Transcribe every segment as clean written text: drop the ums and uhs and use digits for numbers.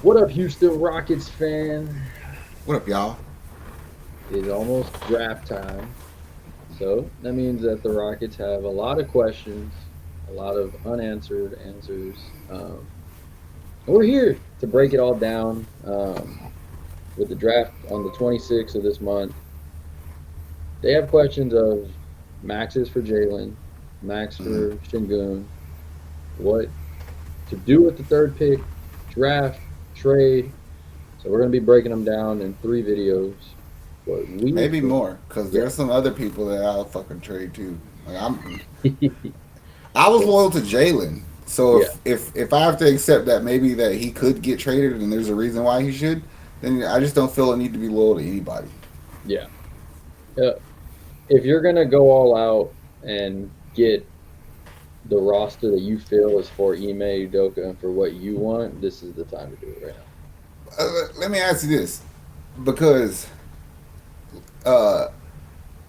What up, Houston Rockets fan? What up, y'all? It's almost draft time. So that means that the Rockets have a lot of questions, a lot of unanswered answers. And we're here to break it all down with the draft on the 26th of this month. They have questions of maxes for Jalen, max Mhm. for Shingun, what to do with the third pick, draft, trade. So we're going to be breaking them down in 3 videos. What we Maybe think, more, cause yeah. there's some other people that I'll fucking trade too. Like I was loyal to Jalen, so Yeah, if I have to accept that maybe that he could get traded and there's a reason why he should, then I just don't feel a need to be loyal to anybody. yeah. Uh, if you're gonna go all out and get the roster that you feel is for Ime Udoka and for what you want, this is the time to do it right now. Let me ask you this, because uh,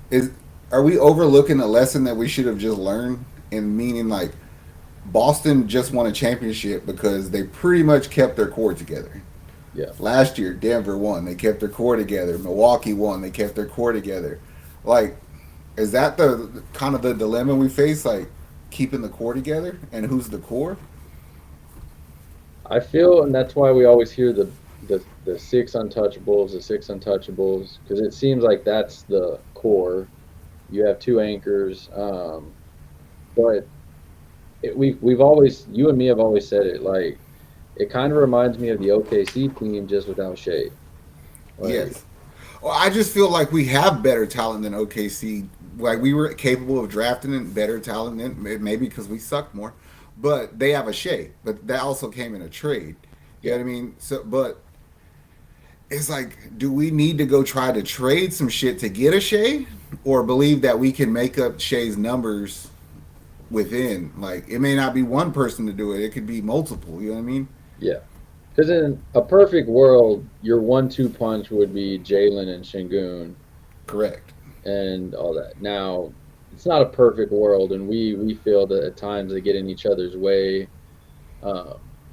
is are we overlooking a lesson that we should have just learned? In meaning, like Boston just won a championship because they pretty much kept their core together. Yeah, Last year, Denver won. They kept their core together. Milwaukee won. They kept their core together. Like, is that the kind of the dilemma we face? Like, keeping the core together, and who's the core? I feel, and that's why we always hear the six untouchables, because it seems like that's the core. You have two anchors, but we've always you and me have always said it like it kind of reminds me of the OKC team just without Shea. Like, Yes. Well, I just feel like we have better talent than OKC. Like we were capable of drafting and better talent than maybe because we sucked more, but they have a Shea. But that also came in a trade. You know yeah, what I mean? So, but it's like, do we need to go try to trade some shit to get a Shea, or believe that we can make up Shea's numbers within? Like, it may not be one person to do it; it could be multiple. You know what I mean? yeah. Because in a perfect world, your 1-2 punch would be Jalen and Shingun Correct. and all that. Now, it's not a perfect world, and we feel that at times they get in each other's way.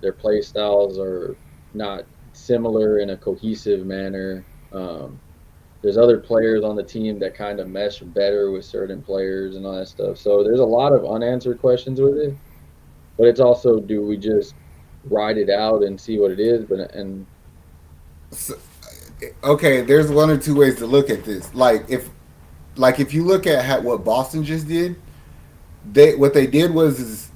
Their play styles are not similar in a cohesive manner. There's other players on the team that kind of mesh better with certain players and all that stuff. So there's a lot of unanswered questions with it. But it's also, do we just ride it out and see what it is? But and So, okay, there's one or two ways to look at this. Like if you look at what Boston just did, they what they did was is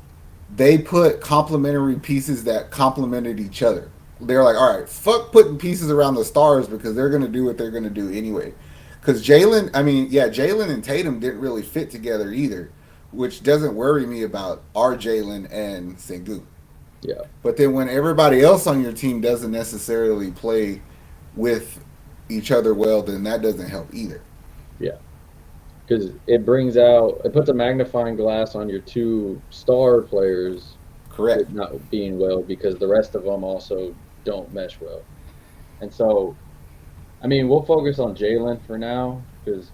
they put complementary pieces that complemented each other. They're like, all right, fuck putting pieces around the stars because they're gonna do what they're gonna do anyway. Because Jalen, I mean, yeah, Jalen and Tatum didn't really fit together either, which doesn't worry me about our Jalen and Sengun. yeah, But then when everybody else on your team doesn't necessarily play with each other well, then that doesn't help either. yeah, because it puts a magnifying glass on your two star players Correct. with not being well because the rest of them also don't mesh well. And so, I mean, we'll focus on Jalen for now because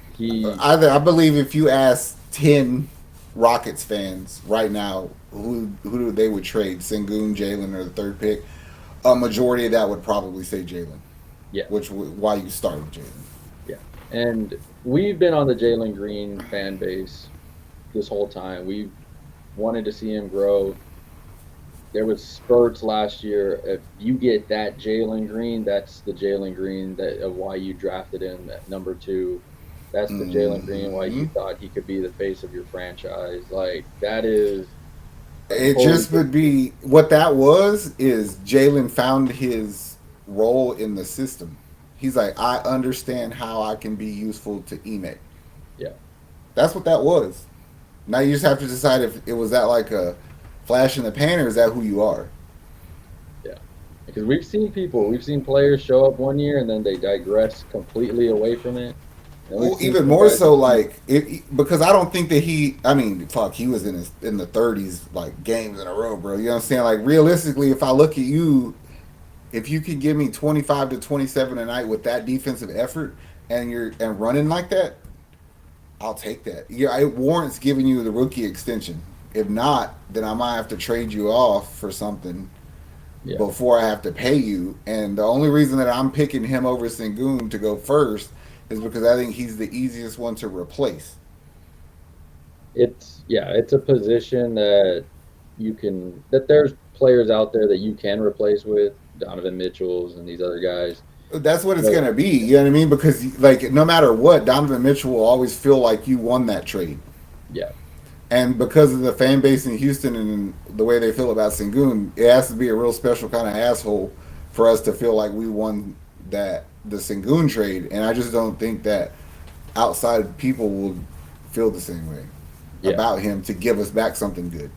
he, I believe if you ask 10 Rockets fans right now who they would trade, Sengun, Jalen, or the third pick, a majority of that would probably say Jalen, yeah, which why you start with Jalen. yeah. And we've been on the Jalen Green fan base this whole time. We've wanted to see him grow. There was spurts last year. If you get that Jalen Green, that's the Jalen Green that of why you drafted him at number 2. That's the Jalen Green why Hmm. you thought he could be the face of your franchise. Like that is a It totally just would different. be what that was is Jalen found his role in the system. He's like, I understand how I can be useful to Ime. Yeah, That's what that was. Now you just have to decide if it was that like a flash in the pan or is that who you are. yeah. Because we've seen players show up one year and then they digress completely away from it. And we've Well, seen even some more guys so, just keep. like because I don't think that he. I mean, fuck, he was in the 30s like games in a row, bro. You know what I'm saying? Like realistically, if I look at you, if you could give me 25 to 27 a night with that defensive effort and you're and running like that, I'll take that. Yeah, it warrants giving you the rookie extension. If not, then I might have to trade you off for something Yeah. before I have to pay you. And the only reason that I'm picking him over Sengun to go first is because I think he's the easiest one to replace. It's a position that there's players out there that you can replace with Donovan Mitchell's and these other guys. That's what it's But gonna be. You know what I mean? Because like no matter what, Donovan Mitchell will always feel like you won that trade. yeah, And because of the fan base in Houston and the way they feel about Sengun, it has to be a real special kind of asshole for us to feel like we won that the Sengun trade. And I just don't think that outside people will feel the same way yeah, about him to give us back something good.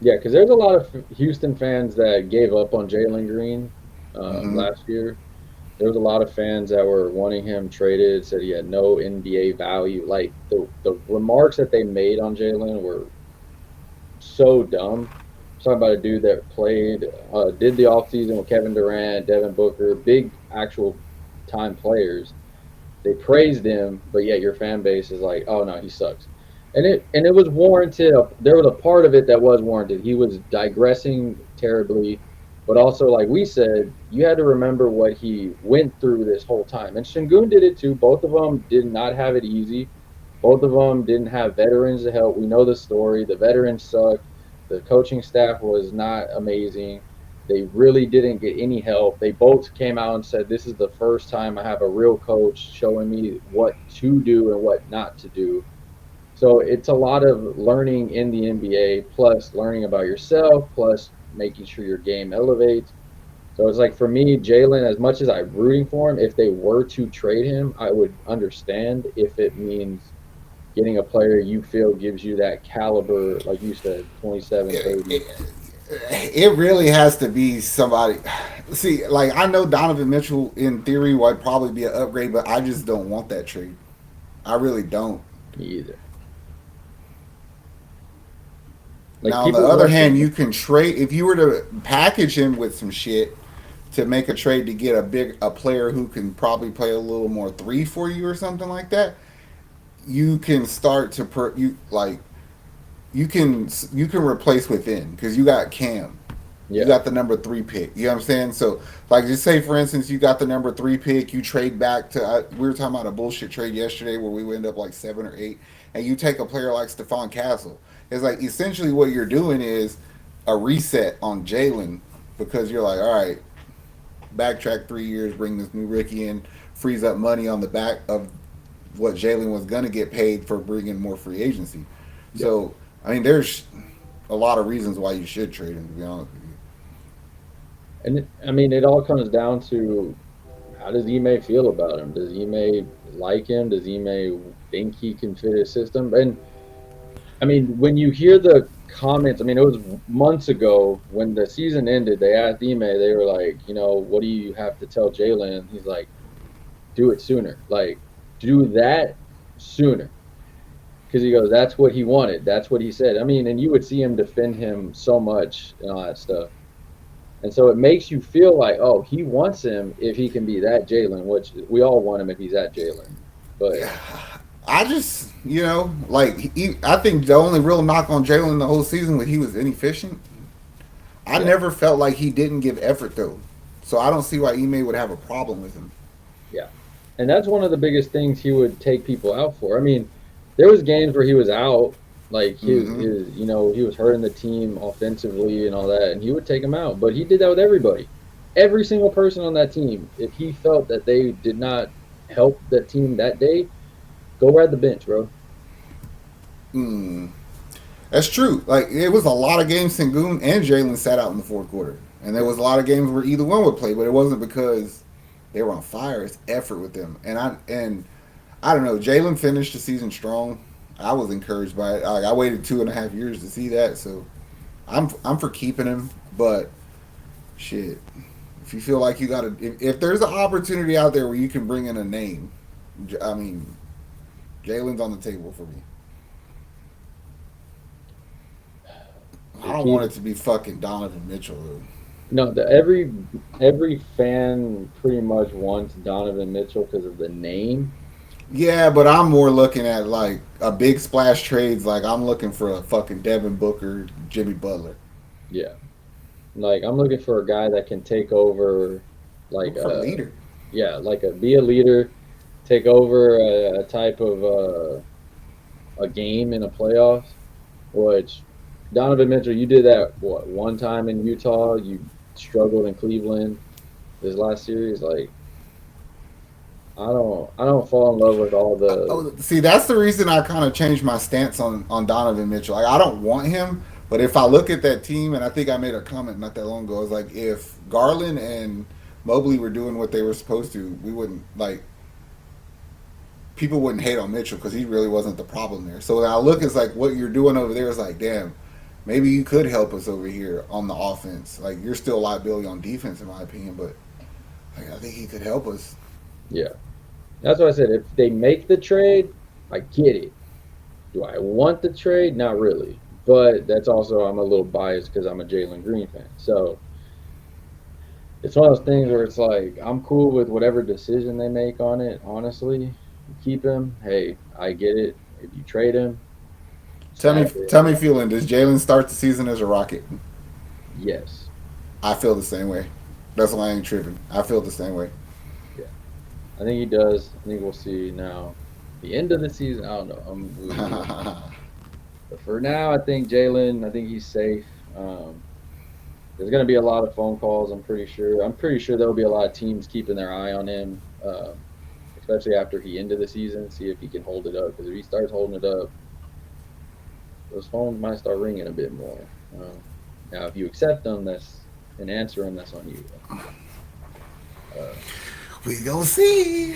yeah. Because there's a lot of Houston fans that gave up on Jalen Green Mm-hmm. last year. There was a lot of fans that were wanting him traded, said he had no NBA value. Like the remarks that they made on Jalen were so dumb. Talking about a dude that did the offseason with Kevin Durant, Devin Booker, big actual time players. They praised him, but yet your fan base is like, oh no, he sucks. And it was warranted. There was a part of it that was warranted. He was digressing terribly, but also like we said, you had to remember what he went through this whole time. And Shingun did it too. Both of them did not have it easy. Both of them didn't have veterans to help. We know the story. The veterans sucked. The coaching staff was not amazing. They really didn't get any help. They both came out and said, "This is the first time I have a real coach showing me what to do and what not to do." So it's a lot of learning in the NBA, plus learning about yourself, plus making sure your game elevates. So it's like for me, Jalen, as much as I'm rooting for him, if they were to trade him, I would understand if it means getting a player you feel gives you that caliber, like you said, 27, It, 30. it, it really has to be somebody. See, like I know Donovan Mitchell in theory would probably be an upgrade, but I just don't want that trade. I really don't. Me either. Like Now, on the people other want hand, him. you can trade if you were to package him with some shit to make a trade to get a player who can probably play a little more three for you or something like that. You can start to you can replace within because you got Cam, you Yeah. got the number three pick. You know what I'm saying? So like just say for instance you got the number three pick, you trade back to we were talking about a bullshit trade yesterday where we end up like 7 or 8, and you take a player like Stephon Castle. It's like essentially what you're doing is a reset on Jalen because you're like, all right, backtrack 3 years, bring this new Ricky in, frees up money on the back of what Jalen was gonna get paid for bringing more free agency. Yeah. So I mean, there's a lot of reasons why you should trade him. To be honest with And I mean, it all comes down to how does Ime feel about him? Does Ime like him? Does Ime think he can fit his system? And I mean, when you hear the comments, I mean, it was months ago when the season ended. They asked Ime, they were like, what do you have to tell Jalen? He's like, do it sooner. Like, do that sooner. Because he goes, that's what he wanted. That's what he said. I mean, and you would see him defend him so much and all that stuff. And so it makes you feel like, oh, he wants him if he can be that Jalen, which we all want him if he's that Jalen. you. But I just, like I think the only real knock on Jalen the whole season was he was inefficient. I yeah, never felt like he didn't give effort though, so I don't see why Ime would have a problem with him. yeah. And that's one of the biggest things he would take people out for. I mean, there was games where he was out, like Mm-hmm. he was hurting the team offensively and all that, and he would take him out. But he did that with everybody. Every single person on that team, if he felt that they did not help that team that day, go ride the bench, bro. Mm. That's true. Like it was a lot of games Sengun and Jalen sat out in the fourth quarter, and there Yeah, was a lot of games where either one would play, but it wasn't because they were on fire. It's effort with them, and I don't know. Jalen finished the season strong. I was encouraged by it. I waited 2.5 years to see that, so I'm for keeping him. But shit, if you feel like you got to, if there's an opportunity out there where you can bring in a name, I mean, Jalen's on the table for me. I if don't want he it to be fucking Donovan Mitchell though. no, every fan pretty much wants Donovan Mitchell because of the name. Yeah, but I'm more looking at like a big splash trades. Like I'm looking for a fucking Devin Booker, Jimmy Butler. Yeah, Like I'm looking for a guy that can take over, like Look for a leader. yeah, like be a leader, take over a type of a game in a playoffs. Which Donovan Mitchell, you did that what one time in Utah? You struggled in Cleveland this last series. Like I don't fall in love with all the Oh, see, that's the reason I kind of changed my stance on Donovan Mitchell. Like, I don't want him, but if I look at that team, and I think I made a comment not that long ago, it's like if Garland and Mobley were doing what they were supposed to, we wouldn't like people wouldn't hate on Mitchell because he really wasn't the problem there. So when I look, it's like what you're doing over there is like, damn, maybe you could help us over here on the offense. Like you're still a liability on defense, in my opinion, but like, I think he could help us. yeah. That's what I said. If they make the trade, I get it. Do I want the trade? Not really. But that's also I'm a little biased because I'm a Jalen Green fan. So it's one of those things where it's like I'm cool with whatever decision they make on it. Honestly, you keep him. Hey, I get it. If you trade him, sadly, Tell me, feeling. Does Jalen start the season as a Rocket? yes, I feel the same way. That's why I ain't tripping. I feel the same way. yeah. I think he does. I think we'll see now. The end of the season, I don't know. We'll see. But for now, I think Jalen. I think he's safe. There's going to be a lot of phone calls. I'm pretty sure. I'm pretty sure there'll be a lot of teams keeping their eye on him, especially after he ended the season. See if he can hold it up. Because if he starts holding it up, those phones might start ringing a bit more. Now, if you accept them, that's and answer them, that's on you. Uh, We gonna see.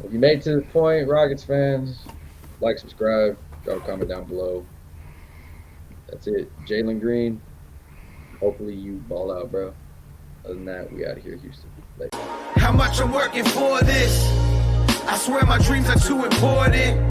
if you made it to the point, Rockets fans, like, subscribe, drop a comment down below. That's it. Jalen Green. Hopefully you ball out, bro. Other than that, we out of here, Houston. Later. How much I'm working for this? I swear my dreams are too important.